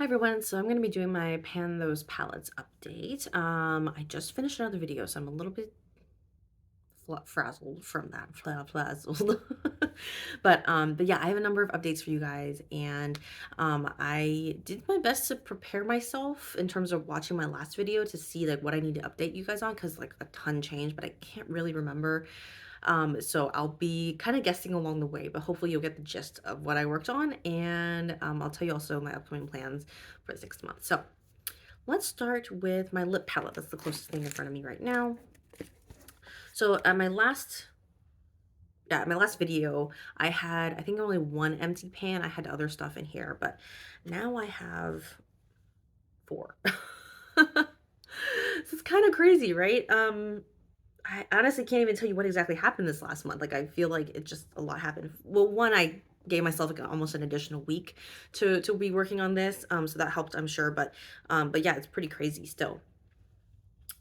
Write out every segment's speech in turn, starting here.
Hi everyone, so I'm going to be doing my Pan Those Palettes update. I just finished another video, so I'm a little bit frazzled from that, frazzled. but yeah, I have a number of updates for you guys, and I did my best to prepare myself in terms of watching my last video to see like what I need to update you guys on, because like a ton changed, but I can't really remember. So I'll be kind of guessing along the way, but hopefully you'll get the gist of what I worked on, and I'll tell you also my upcoming plans for the 6th month. So let's start with my lip palette. That's the closest thing in front of me right now. So my last video, I had, I think only one empty pan. I had other stuff in here, but now I have four. So it's kind of crazy, right? I honestly can't even tell you what exactly happened this last month. Like I feel like it just a lot happened. Well, one, I gave myself like almost an additional week to be working on this. So that helped, I'm sure. But yeah, it's pretty crazy still.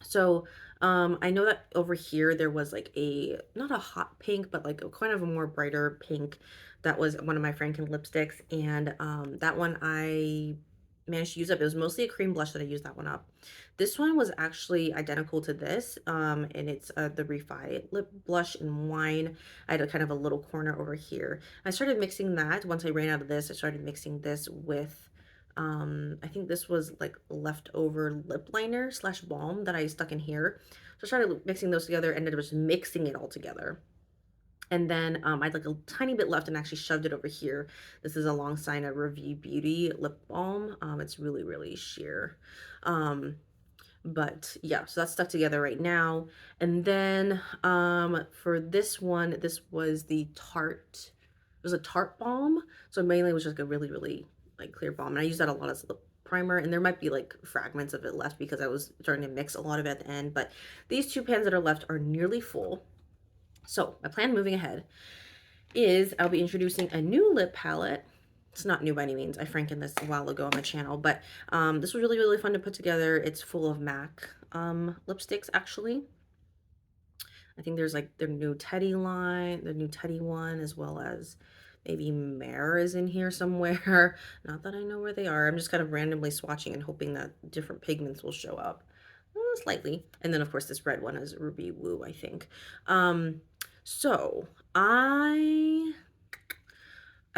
So I know that over here there was like a not a hot pink, but like a kind of a more brighter pink that was one of my Franken lipsticks, and that one I managed to use up. It was mostly a cream blush that I used that one up. This one was actually identical to this, and it's the Refi lip blush in wine. I had a kind of a little corner over here. I started mixing that once I ran out of this. I started mixing this with I think this was like leftover lip liner slash balm that I stuck in here. So I started mixing those together and then just mixing it all together. And then I had like a tiny bit left and actually shoved it over here. This is alongside a Review Beauty lip balm. It's really, really sheer. Um, but yeah, so that's stuck together right now. And then for this one, this was the Tarte, it was a Tarte balm. So mainly it was just a really, really like clear balm. And I use that a lot as a lip primer, and there might be like fragments of it left because I was starting to mix a lot of it at the end. But these two pans that are left are nearly full. So my plan moving ahead is I'll be introducing a new lip palette. It's not new by any means. I frankened this a while ago on my channel, but this was really, really fun to put together. It's full of MAC lipsticks, actually. I think there's like their new Teddy line, the new Teddy one, as well as maybe Mare is in here somewhere. Not that I know where they are. I'm just kind of randomly swatching and hoping that different pigments will show up. Slightly. And then of course this red one is Ruby Woo, I think. So I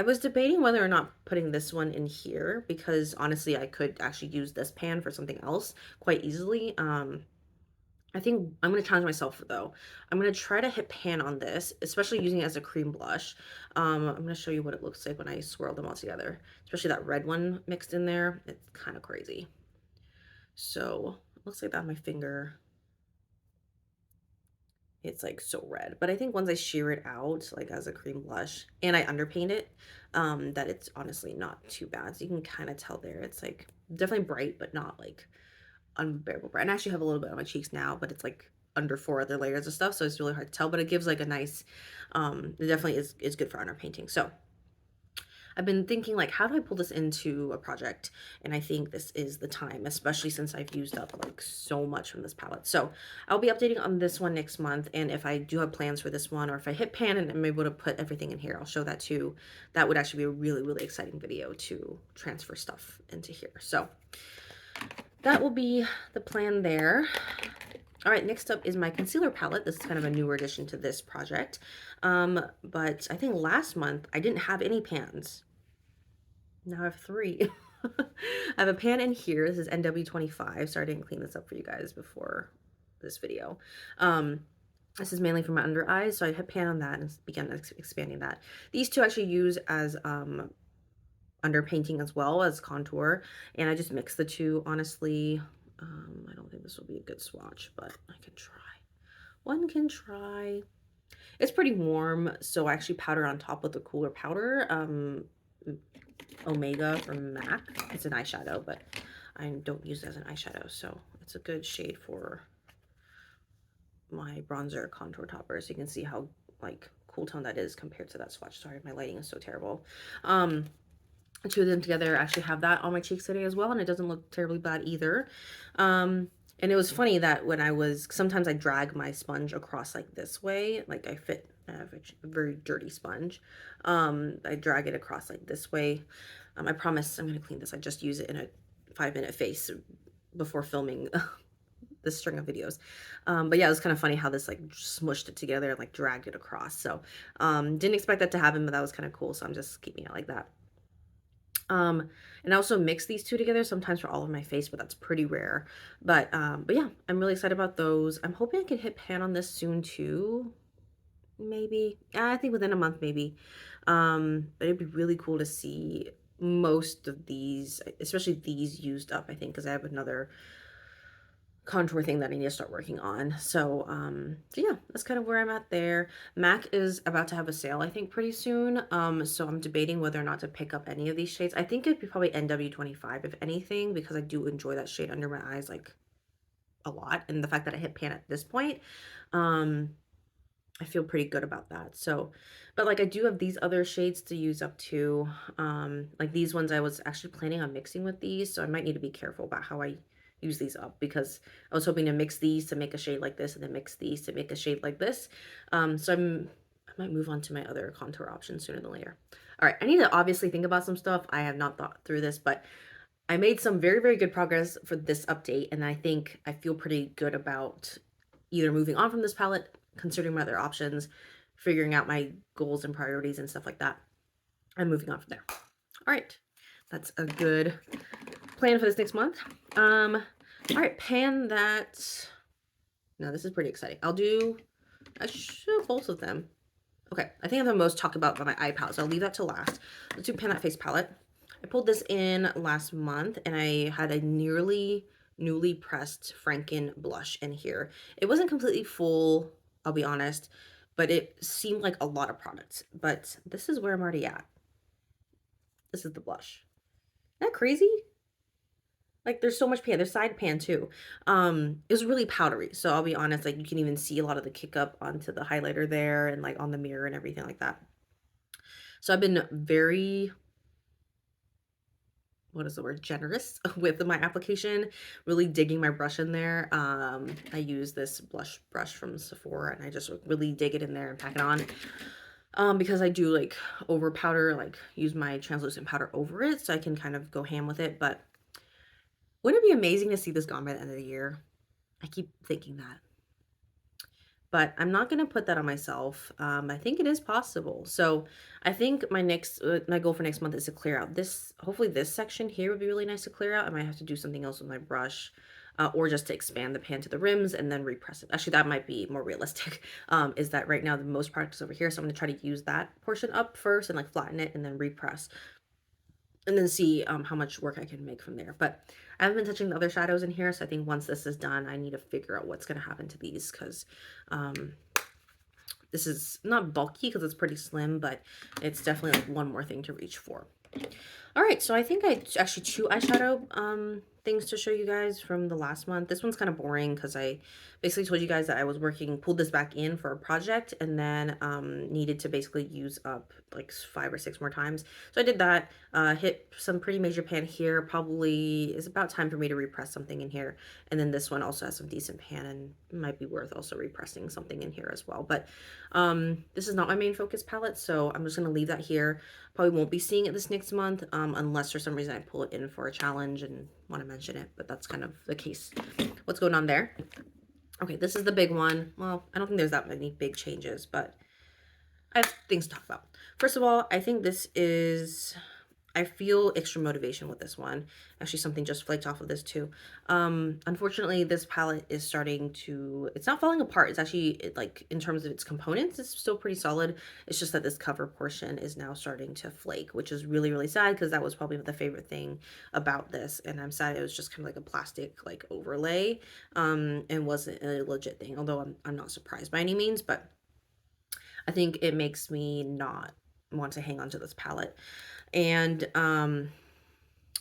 was debating whether or not putting this one in here because honestly I could actually use this pan for something else quite easily. I think I'm going to challenge myself though. I'm going to try to hit pan on this, especially using it as a cream blush. I'm going to show you what it looks like when I swirl them all together, especially that red one mixed in there. It's kind of crazy. So it looks like that on my finger. It's like so red, but I think once I sheer it out like as a cream blush and I underpaint it, that it's honestly not too bad. So you can kind of tell there. It's like definitely bright, but not like unbearable bright. And I actually have a little bit on my cheeks now, but it's like under 4 other layers of stuff, so it's really hard to tell, but it gives like a nice it definitely is good for underpainting. So I've been thinking like how do I pull this into a project, and I think this is the time, especially since I've used up like so much from this palette. So I'll be updating on this one next month, and if I do have plans for this one, or if I hit pan and I'm able to put everything in here, I'll show that too. That would actually be a really, really exciting video to transfer stuff into here. So that will be the plan there. All right, next up is my concealer palette. This is kind of a newer addition to this project. But I think last month I didn't have any pans. Now I have three. I have a pan in here. This is NW25. So I didn't clean this up for you guys before this video. This is mainly for my under eyes, so I hit pan on that and began expanding that. These two actually use as underpainting as well as contour, and I just mix the two, honestly. I don't think this will be a good swatch, but I can try. One can try. It's pretty warm, so I actually powder on top with the cooler powder. Omega from MAC. It's an eyeshadow, but I don't use it as an eyeshadow, so it's a good shade for my bronzer contour topper, so you can see how like cool tone that is compared to that swatch. Sorry, my lighting is so terrible. The two of them together actually have that on my cheeks today as well, and it doesn't look terribly bad either. And it was funny that when sometimes I drag my sponge across like this way, like I have a very dirty sponge. I drag it across like this way. I promise I'm gonna clean this. I just use it in a 5-minute face before filming this string of videos. But yeah, it was kind of funny how this like smushed it together and like dragged it across. So didn't expect that to happen, but that was kind of cool. So I'm just keeping it like that. Um, and I also mix these two together sometimes for all of my face, but that's pretty rare. But yeah, I'm really excited about those. I'm hoping I can hit pan on this soon too. Maybe. I think within a month, maybe. But it'd be really cool to see most of these, especially these used up, I think, because I have another contour thing that I need to start working on. So yeah, that's kind of where I'm at there. MAC is about to have a sale, I think, pretty soon. So I'm debating whether or not to pick up any of these shades. I think it'd be probably NW25 if anything, because I do enjoy that shade under my eyes like a lot. And the fact that I hit pan at this point, um, I feel pretty good about that. So, but like I do have these other shades to use up too. Like these ones I was actually planning on mixing with these, so I might need to be careful about how I use these up because I was hoping to mix these to make a shade like this and then mix these to make a shade like this. I might move on to my other contour options sooner than later. All right, I need to obviously think about some stuff. I have not thought through this, but I made some very, very good progress for this update, and I think I feel pretty good about either moving on from this palette, considering my other options, figuring out my goals and priorities and stuff like that, and moving on from there. All right, that's a good plan for this next month. All right, pan that. Now this is pretty exciting. I should both of them. Okay, I think I'm the most talk about my eye palette, so I'll leave that to last. Let's do pan that face palette. I pulled this in last month and I had a nearly newly pressed Franken blush in here. It wasn't completely full, I'll be honest, but it seemed like a lot of products. But this is where I'm already at. This is the blush. Isn't that crazy? Like there's so much pan. There's side pan too. It was really powdery. So I'll be honest, like you can even see a lot of the kick up onto the highlighter there and like on the mirror and everything like that. So I've been very, what is the word, generous with my application, really digging my brush in there. I use this blush brush from Sephora and I just really dig it in there and pack it on. Because I do like over powder, like use my translucent powder over it so I can kind of go ham with it. But wouldn't it be amazing to see this gone by the end of the year? I keep thinking that. But I'm not going to put that on myself. I think it is possible. So I think my goal for next month is to clear out this, hopefully this section here would be really nice to clear out. I might have to do something else with my brush, or just to expand the pan to the rims and then repress it. Actually, that might be more realistic, is that right now the most product is over here. So I'm going to try to use that portion up first and like flatten it and then repress and then see how much work I can make from there. But I haven't been touching the other shadows in here, so I think once this is done, I need to figure out what's going to happen to these because this is not bulky because it's pretty slim, but it's definitely like one more thing to reach for. All right, so I think I actually 2 eyeshadow things to show you guys from the last month. This one's kind of boring because I basically told you guys that I was pulled this back in for a project and then needed to basically use up like 5 or 6 more times. So I did that, hit some pretty major pan here. Probably is about time for me to repress something in here. And then this one also has some decent pan and might be worth also repressing something in here as well. But this is not my main focus palette, so I'm just going to leave that here. Probably won't be seeing it this next month unless for some reason I pull it in for a challenge and want to mention it, but that's kind of the case. What's going on there? Okay, this is the big one. Well, I don't think there's that many big changes, but I have things to talk about. First of all, I think I feel extra motivation with this one. Actually, something just flaked off of this too. Unfortunately, this palette is it's not falling apart. It's actually, like, in terms of its components, it's still pretty solid. It's just that this cover portion is now starting to flake, which is really, really sad because that was probably the favorite thing about this. And I'm sad it was just kind of like a plastic, like, overlay, and wasn't a legit thing, although I'm not surprised by any means, but I think it makes me not want to hang on to this palette. And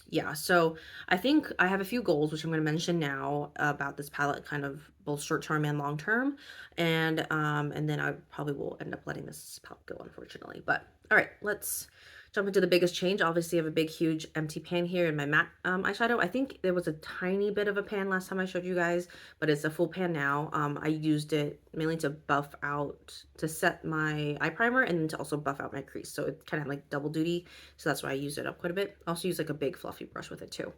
yeah, so I think I have a few goals, which I'm going to mention now about this palette, kind of both short term and long term. And then I probably will end up letting this palette go, unfortunately. But all right, let's jump into the biggest change. Obviously, I have a big, huge empty pan here in my matte eyeshadow. I think there was a tiny bit of a pan last time I showed you guys, but it's a full pan now. I used it mainly to buff out, to set my eye primer and then to also buff out my crease. So it kind of like double duty. So that's why I use it up quite a bit. I also use like a big fluffy brush with it too.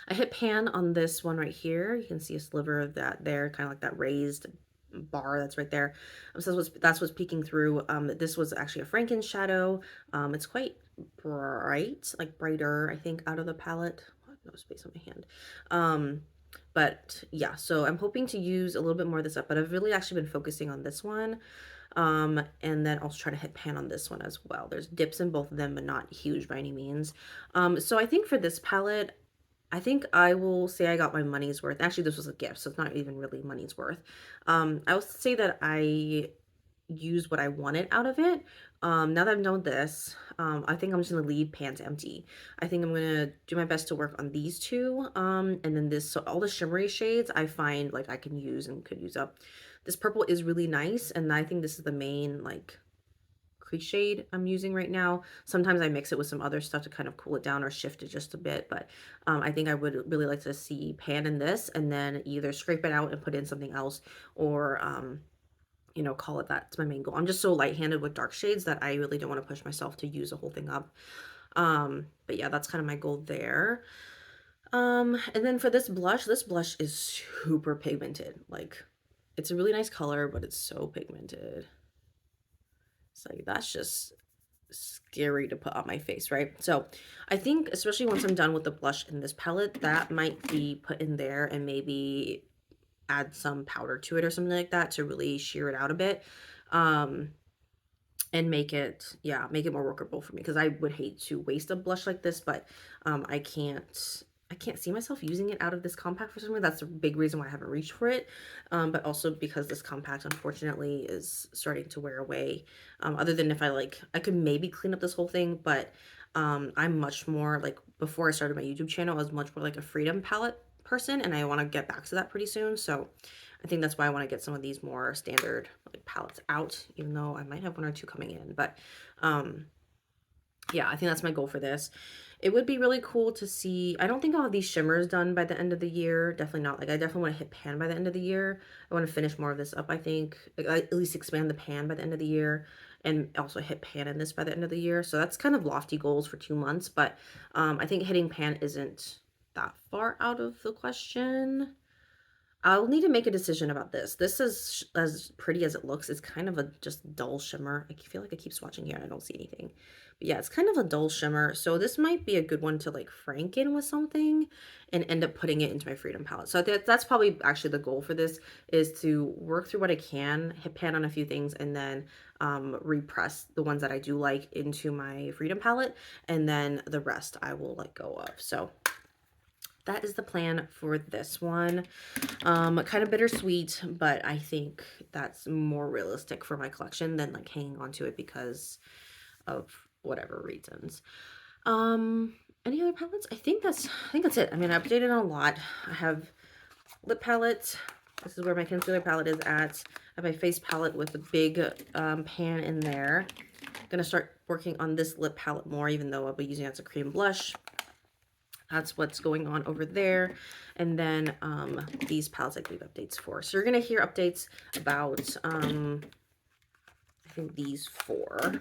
I hit pan on this one right here. You can see a sliver of that there, kind of like that raised bar that's right there. So that's what's peeking through. This was actually a Franken shadow. It's quite bright, like brighter, I think, out of the palette. No space on my hand. But yeah, so I'm hoping to use a little bit more of this up, but I've really actually been focusing on this one. And then also try to hit pan on this one as well. There's dips in both of them, but not huge by any means. So I think for this palette, I think I will say I got my money's worth. Actually, this was a gift, so it's not even really money's worth. I will say that I used what I wanted out of it. Now that I've known this, I think I'm just gonna leave pans empty. I think I'm gonna do my best to work on these two. And then this, so all the shimmery shades I find like I can use and could use up. This purple is really nice, and I think this is the main like crease shade I'm using right now. Sometimes I mix it with some other stuff to kind of cool it down or shift it just a bit, but I think I would really like to see pan in this and then either scrape it out and put in something else or you know, call it that's my main goal. I'm just so light-handed with dark shades that I really don't want to push myself to use the whole thing up. But yeah, that's kind of my goal there. And then for this blush is super pigmented. Like, it's a really nice color, but it's so pigmented. So that's just scary to put on my face, right? So I think especially once I'm done with the blush in this palette, that might be put in there and maybe add some powder to it or something like that to really sheer it out a bit. And make it, yeah, make it more workable for me, because I would hate to waste a blush like this, but I can't see myself using it out of this compact for some reason. That's a big reason why I haven't reached for it. But also because this compact, unfortunately, is starting to wear away. Other than if I could maybe clean up this whole thing, but I'm much more like, before I started my YouTube channel, I was much more like a Freedom palette person, and I want to get back to that pretty soon. So I think that's why I want to get some of these more standard like palettes out, even though I might have one or two coming in. But yeah, I think that's my goal for this. It would be really cool to see. I don't think I'll have these shimmers done by the end of the year. Definitely not. Like, I definitely want to hit pan by the end of the year. I want to finish more of this up, I think. Like, at least expand the pan by the end of the year and also hit pan in this by the end of the year. So that's kind of lofty goals for 2 months, but I think hitting pan isn't that far out of the question. I'll need to make a decision about this. This is as pretty as it looks. It's kind of a just dull shimmer. I feel like I keep swatching here and I don't see anything. But yeah, it's kind of a dull shimmer. So this might be a good one to like franken with something and end up putting it into my Freedom palette. So that's probably actually the goal for this, is to work through what I can, hit pan on a few things, and then repress the ones that I do like into my Freedom palette. And then the rest I will let go of. So that is the plan for this one. Kind of bittersweet, but I think that's more realistic for my collection than like hanging on to it because of whatever reasons. Any other palettes? I think that's it. I mean, I updated a lot. I have lip palettes. This is where my concealer palette is at. I have my face palette with a big pan in there. I'm gonna start working on this lip palette more, even though I'll be using it as a cream blush. That's what's going on over there. And then these palettes I gave updates for. So you're going to hear updates about, I think these four.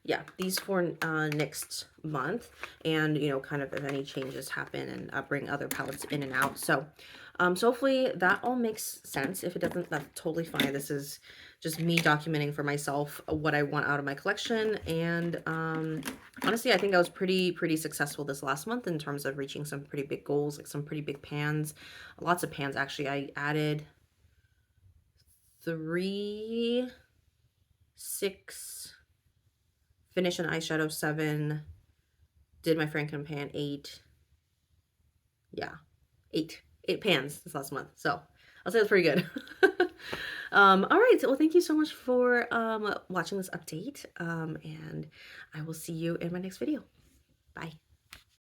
Yeah, these four next month. And, you know, kind of if any changes happen, and bring other palettes in and out. So, so hopefully that all makes sense. If it doesn't, that's totally fine. This is just me documenting for myself what I want out of my collection. And honestly, I think I was pretty successful this last month in terms of reaching some pretty big goals, like some pretty big pans. Lots of pans, actually. I added 3, 6, finished an eyeshadow 7, did my Franken pan 8. Yeah, 8 pans this last month. So I'll say that's pretty good. All right, well, thank you so much for watching this update, and I will see you in my next video. Bye.